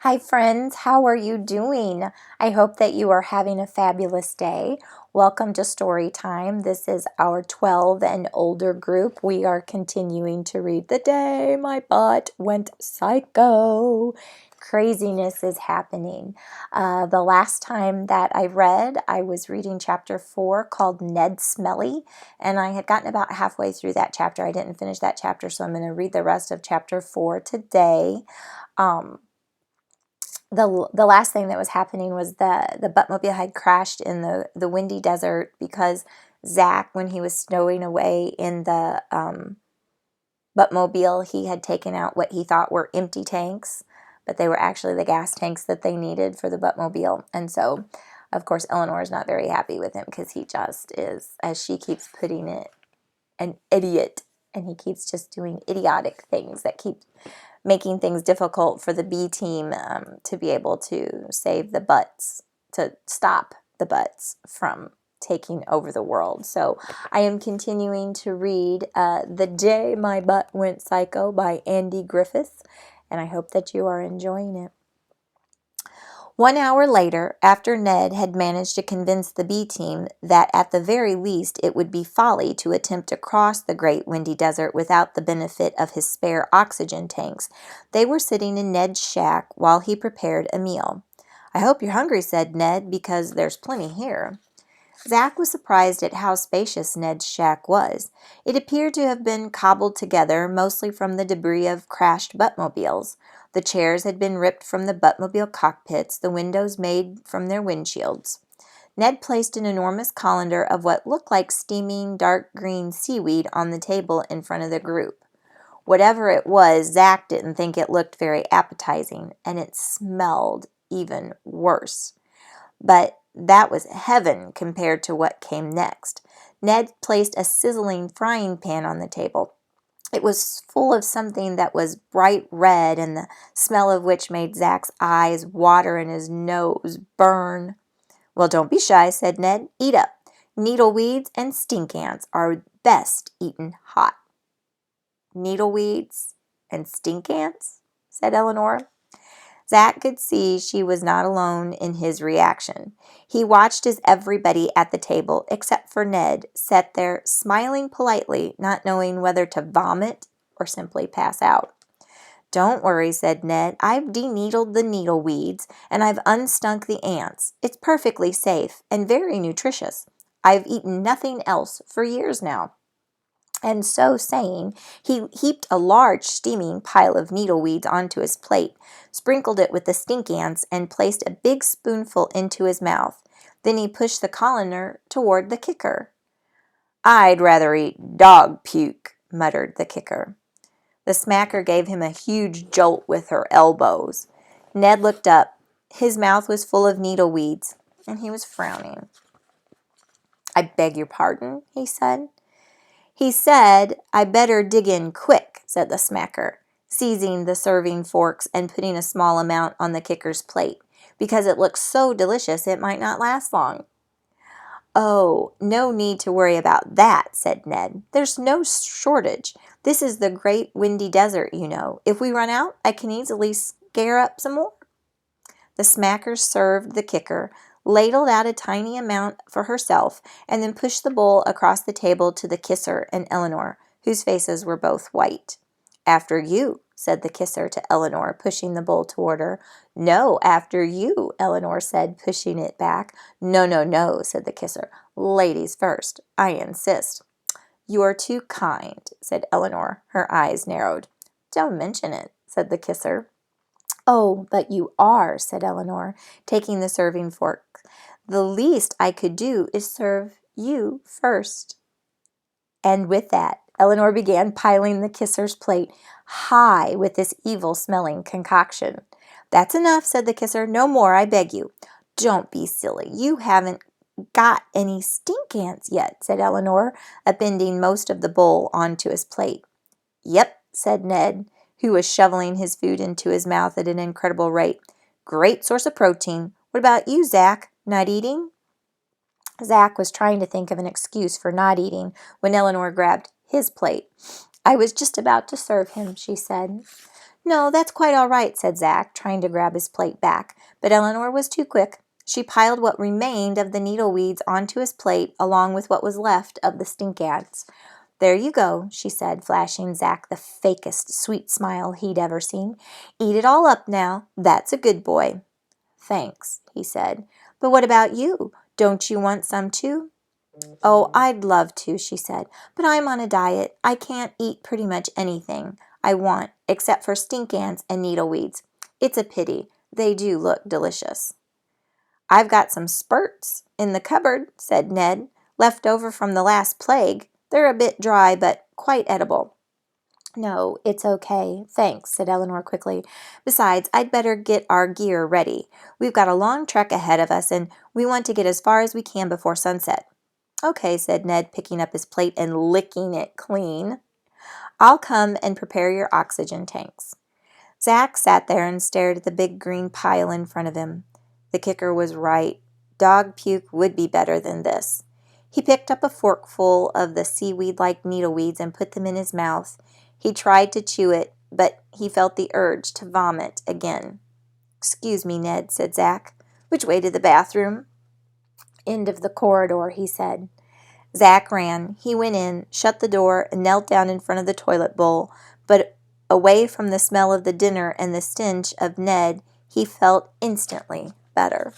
Hi friends, how are you doing? I hope that you are having a fabulous day. Welcome to Story Time. This is our 12 and older group. We are continuing to read The Day My Butt Went Psycho. Craziness is happening. The last time that I read, I was reading chapter 4 called Ned Smelly, and I had gotten about halfway through that chapter. I didn't finish that chapter, so I'm going to read the rest of chapter 4 today. The last thing that was happening was the Buttmobile had crashed in the windy desert because Zach, when he was stowing away in the Buttmobile, he had taken out what he thought were empty tanks, but they were actually the gas tanks that they needed for the Buttmobile. And so, of course, Eleanor is not very happy with him because he just is, as she keeps putting it, an idiot. And he keeps just doing idiotic things that keep making things difficult for the B team to be able to save the Butts, to stop the Butts from taking over the world. So I am continuing to read The Day My Butt Went Psycho by Andy Griffiths, and I hope that you are enjoying it. 1 hour later, after Ned had managed to convince the B team that at the very least it would be folly to attempt to cross the great windy desert without the benefit of his spare oxygen tanks, they were sitting in Ned's shack while he prepared a meal. "I hope you're hungry," said Ned, "because there's plenty here." Zach was surprised at how spacious Ned's shack was. It appeared to have been cobbled together mostly from the debris of crashed Buttmobiles. The chairs had been ripped from the Buttmobile cockpits, the windows made from their windshields. Ned placed an enormous colander of what looked like steaming dark green seaweed on the table in front of the group. Whatever it was, Zach didn't think it looked very appetizing, and it smelled even worse. But that was heaven compared to what came next. Ned placed a sizzling frying pan on the table. It was full of something that was bright red, and the smell of which made Zach's eyes water and his nose burn. "Well, don't be shy," said Ned. "Eat up. Needleweeds and stink ants are best eaten hot." "Needleweeds and stink ants?" said Eleanor. Zach could see she was not alone in his reaction. He watched as everybody at the table, except for Ned, sat there smiling politely, not knowing whether to vomit or simply pass out. "Don't worry," said Ned. "I've deneedled the needleweeds, and I've unstunk the ants. It's perfectly safe and very nutritious. I've eaten nothing else for years now." And so saying, he heaped a large steaming pile of needleweeds onto his plate, sprinkled it with the stink ants, and placed a big spoonful into his mouth. Then he pushed the colander toward the kicker. "I'd rather eat dog puke," muttered the kicker. The smacker gave him a huge jolt with her elbows. Ned looked up. His mouth was full of needleweeds, and he was frowning. "I beg your pardon," he said. "He said I better dig in quick," said the smacker, seizing the serving forks and putting a small amount on the kicker's plate, "because it looks so delicious it might not last long." "Oh, no need to worry about that," said Ned. "There's no shortage. This is the great windy desert, you know. If we run out, I can easily scare up some more." The smacker served the kicker, ladled out a tiny amount for herself, and then pushed the bowl across the table to the kisser and Eleanor, whose faces were both white. "After you," said the kisser to Eleanor, pushing the bowl toward her. "No, after you," Eleanor said, pushing it back. "No, no, no," said the kisser. "Ladies first, I insist." "You are too kind," said Eleanor. Her eyes narrowed. "Don't mention it," said the kisser. "Oh, but you are," said Eleanor, taking the serving fork. "The least I could do is serve you first." And with that, Eleanor began piling the kisser's plate high with this evil-smelling concoction. "That's enough," said the kisser. "No more, I beg you." "Don't be silly. You haven't got any stink ants yet," said Eleanor, upending most of the bowl onto his plate. "Yep," said Ned, who was shoveling his food into his mouth at an incredible rate. "Great source of protein. What about you, Zach? Not eating?" Zach was trying to think of an excuse for not eating when Eleanor grabbed his plate. "I was just about to serve him," she said. No, that's quite all right, said Zach, trying to grab his plate back, but Eleanor was too quick. She piled what remained of the needle weeds onto his plate, along with what was left of the stink ants. There you go, she said, flashing Zach the fakest sweet smile he'd ever seen. Eat it all up now. That's a good boy. Thanks, he said. But what about you? Don't you want some too? Oh, I'd love to, she said, but I'm on a diet. I can't eat pretty much anything I want, except for stink ants and needleweeds. It's a pity. They do look delicious. I've got some spurts in the cupboard, said Ned, left over from the last plague. They're a bit dry, but quite edible. No, it's okay. Thanks, said Eleanor quickly. Besides, I'd better get our gear ready. We've got a long trek ahead of us, and we want to get as far as we can before sunset. Okay, said Ned, picking up his plate and licking it clean. I'll come and prepare your oxygen tanks. Zach sat there and stared at the big green pile in front of him. The kicker was right. Dog puke would be better than this. He picked up a forkful of the seaweed-like needleweeds and put them in his mouth. He tried to chew it, but he felt the urge to vomit again. Excuse me, Ned, said Zach. Which way to the bathroom? End of the corridor, he said. Zach ran. He went in, shut the door, and knelt down in front of the toilet bowl, but away from the smell of the dinner and the stench of Ned, he felt instantly better.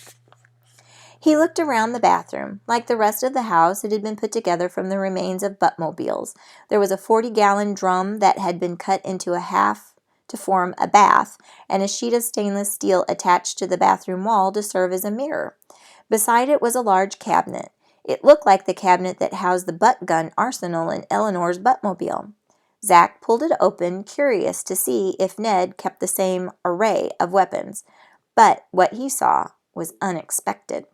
He looked around the bathroom. Like the rest of the house, it had been put together from the remains of buttmobiles. There was a 40-gallon drum that had been cut into a half to form a bath, and a sheet of stainless steel attached to the bathroom wall to serve as a mirror. Beside it was a large cabinet. It looked like the cabinet that housed the butt gun arsenal in Eleanor's buttmobile. Zach pulled it open, curious to see if Ned kept the same array of weapons. But what he saw was unexpected.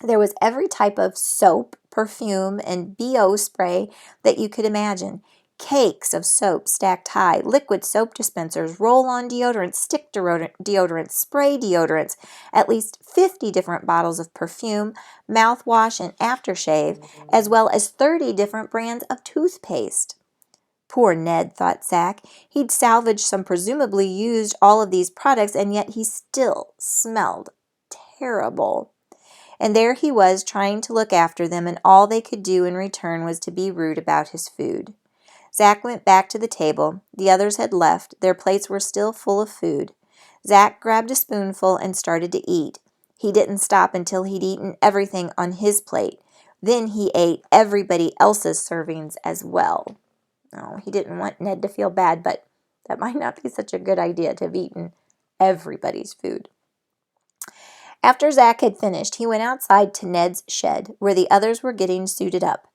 There was every type of soap, perfume, and BO spray that you could imagine. Cakes of soap stacked high, liquid soap dispensers, roll-on deodorants, stick deodorants, spray deodorants, at least 50 different bottles of perfume, mouthwash, and aftershave, as well as 30 different brands of toothpaste. Poor Ned, thought Zach. He'd salvaged some presumably used all of these products, and yet he still smelled terrible. And there he was trying to look after them, and all they could do in return was to be rude about his food. Zach went back to the table. The others had left. Their plates were still full of food. Zach grabbed a spoonful and started to eat. He didn't stop until he'd eaten everything on his plate. Then he ate everybody else's servings as well. No, he didn't want Ned to feel bad, but that might not be such a good idea to have eaten everybody's food. After Zach had finished, he went outside to Ned's shed, where the others were getting suited up.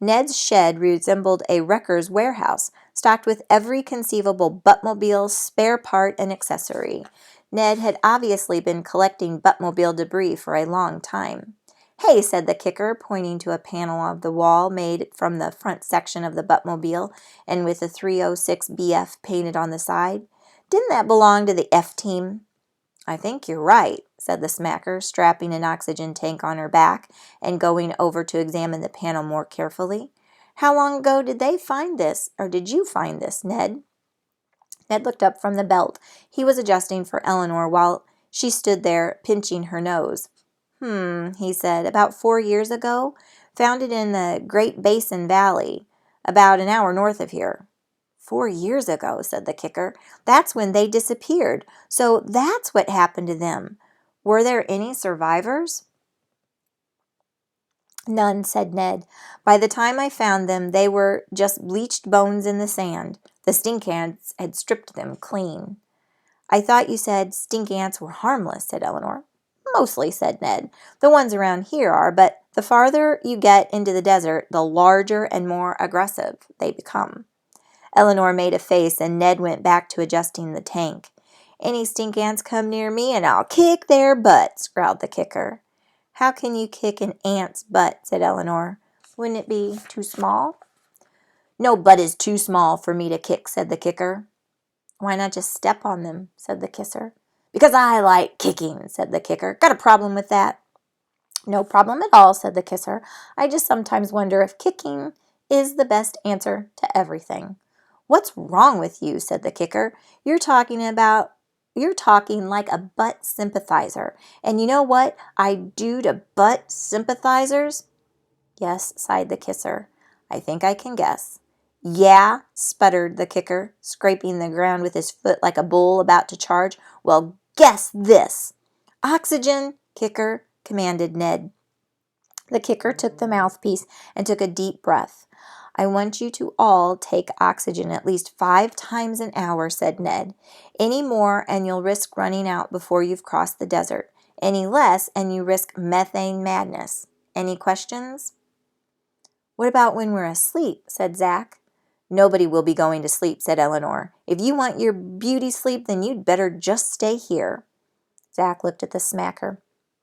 Ned's shed resembled a wrecker's warehouse, stocked with every conceivable buttmobile, spare part, and accessory. Ned had obviously been collecting buttmobile debris for a long time. Hey, said the kicker, pointing to a panel of the wall made from the front section of the buttmobile and with the 306 BF painted on the side. Didn't that belong to the F team? I think you're right, said the smacker, strapping an oxygen tank on her back and going over to examine the panel more carefully. How long ago did they find this, or did you find this, Ned? Ned looked up from the belt he was adjusting for Eleanor while she stood there pinching her nose. He said, about 4 years ago. Found it in the Great Basin Valley, about an hour north of here. 4 years ago, said the kicker. That's when they disappeared. So that's what happened to them. Were there any survivors? None, said Ned. By the time I found them, they were just bleached bones in the sand. The stink ants had stripped them clean. I thought you said stink ants were harmless, said Eleanor. Mostly, said Ned. The ones around here are, but the farther you get into the desert, the larger and more aggressive they become. Eleanor made a face, and Ned went back to adjusting the tank. Any stink ants come near me, and I'll kick their butts, growled the kicker. How can you kick an ant's butt, said Eleanor. Wouldn't it be too small? No butt is too small for me to kick, said the kicker. Why not just step on them, said the kisser. Because I like kicking, said the kicker. Got a problem with that? No problem at all, said the kisser. I just sometimes wonder if kicking is the best answer to everything. "What's wrong with you?" said the kicker. You're talking like a butt sympathizer. And you know what I do to butt sympathizers?" "Yes," sighed the kisser. "I think I can guess." "Yeah," sputtered the kicker, scraping the ground with his foot like a bull about to charge. "Well, guess this." "Oxygen, kicker," commanded Ned. The kicker took the mouthpiece and took a deep breath. "I want you to all take oxygen at least 5 times an hour," said Ned. "Any more and you'll risk running out before you've crossed the desert. Any less and you risk methane madness. Any questions?" "What about when we're asleep?" said Zach. "Nobody will be going to sleep," said Eleanor. "If you want your beauty sleep, then you'd better just stay here." Zach looked at the smacker.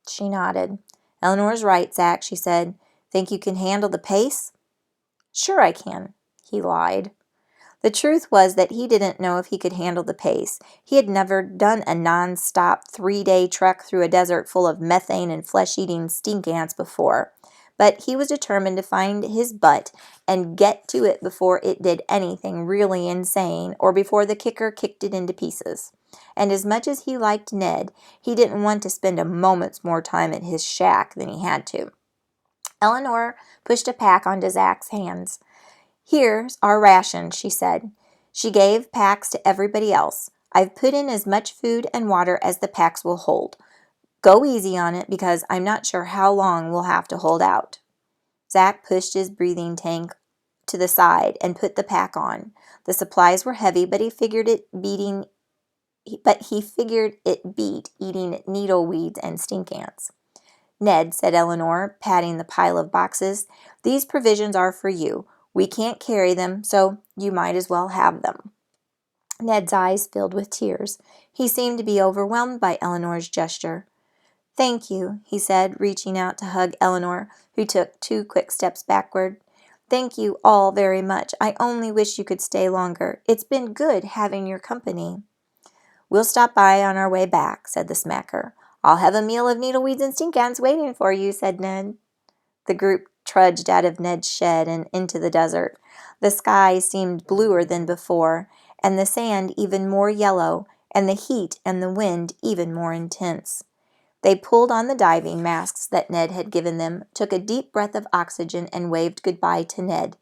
She nodded. "Eleanor's right, Zach," she said. "Think you can handle the pace?" "Sure I can." He lied. The truth was that he didn't know if he could handle the pace. He had never done a non-stop 3-day trek through a desert full of methane and flesh-eating stink ants before. But he was determined to find his butt and get to it before it did anything really insane or before the kicker kicked it into pieces. And as much as he liked Ned, he didn't want to spend a moment's more time at his shack than he had to. Eleanor pushed a pack onto Zach's hands. "Here's our ration," she said. She gave packs to everybody else. "I've put in as much food and water as the packs will hold. Go easy on it because I'm not sure how long we'll have to hold out." Zach pushed his breathing tank to the side and put the pack on. The supplies were heavy, but he figured it beat eating needle weeds and stink ants. "Ned," said Eleanor, patting the pile of boxes, "these provisions are for you. We can't carry them, so you might as well have them." Ned's eyes filled with tears. He seemed to be overwhelmed by Eleanor's gesture. "Thank you," he said, reaching out to hug Eleanor, who took 2 quick steps backward. "Thank you all very much. I only wish you could stay longer. It's been good having your company." "We'll stop by on our way back," said the smacker. "I'll have a meal of needleweeds and stink ants waiting for you," said Ned. The group trudged out of Ned's shed and into the desert. The sky seemed bluer than before, and the sand even more yellow, and the heat and the wind even more intense. They pulled on the diving masks that Ned had given them, took a deep breath of oxygen, and waved goodbye to Ned.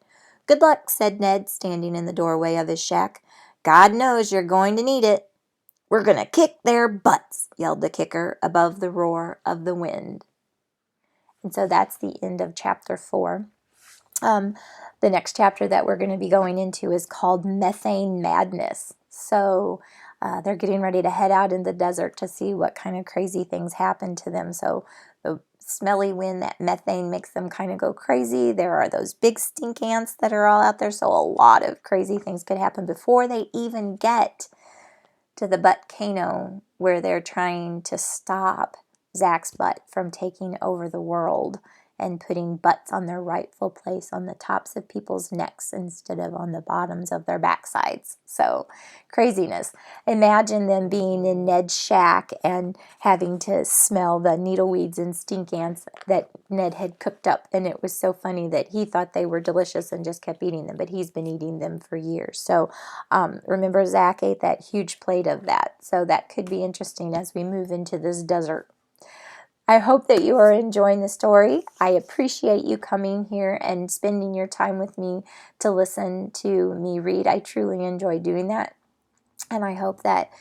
"Good luck," said Ned, standing in the doorway of his shack. "God knows you're going to need it." "We're going to kick their butts," yelled the kicker above the roar of the wind. And so that's the end of chapter 4. The next chapter that we're going to be going into is called Methane Madness. So they're getting ready to head out in the desert to see what kind of crazy things happen to them. So the smelly wind, that methane makes them kind of go crazy. There are those big stink ants that are all out there. So a lot of crazy things could happen before they even get to the volcano where they're trying to stop Zach's butt from taking over the world and putting butts on their rightful place on the tops of people's necks instead of on the bottoms of their backsides. So craziness. Imagine them being in Ned's shack and having to smell the needleweeds and stink ants that Ned had cooked up. And it was so funny that he thought they were delicious and just kept eating them, but he's been eating them for years. So remember, Zach ate that huge plate of that. So that could be interesting as we move into this desert. I hope that you are enjoying the story. I appreciate you coming here and spending your time with me to listen to me read. I truly enjoy doing that. And I hope that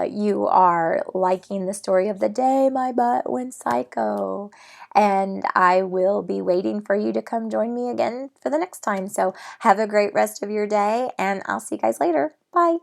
you are liking the story of the day my butt went psycho. And I will be waiting for you to come join me again for the next time. So have a great rest of your day, and I'll see you guys later. Bye.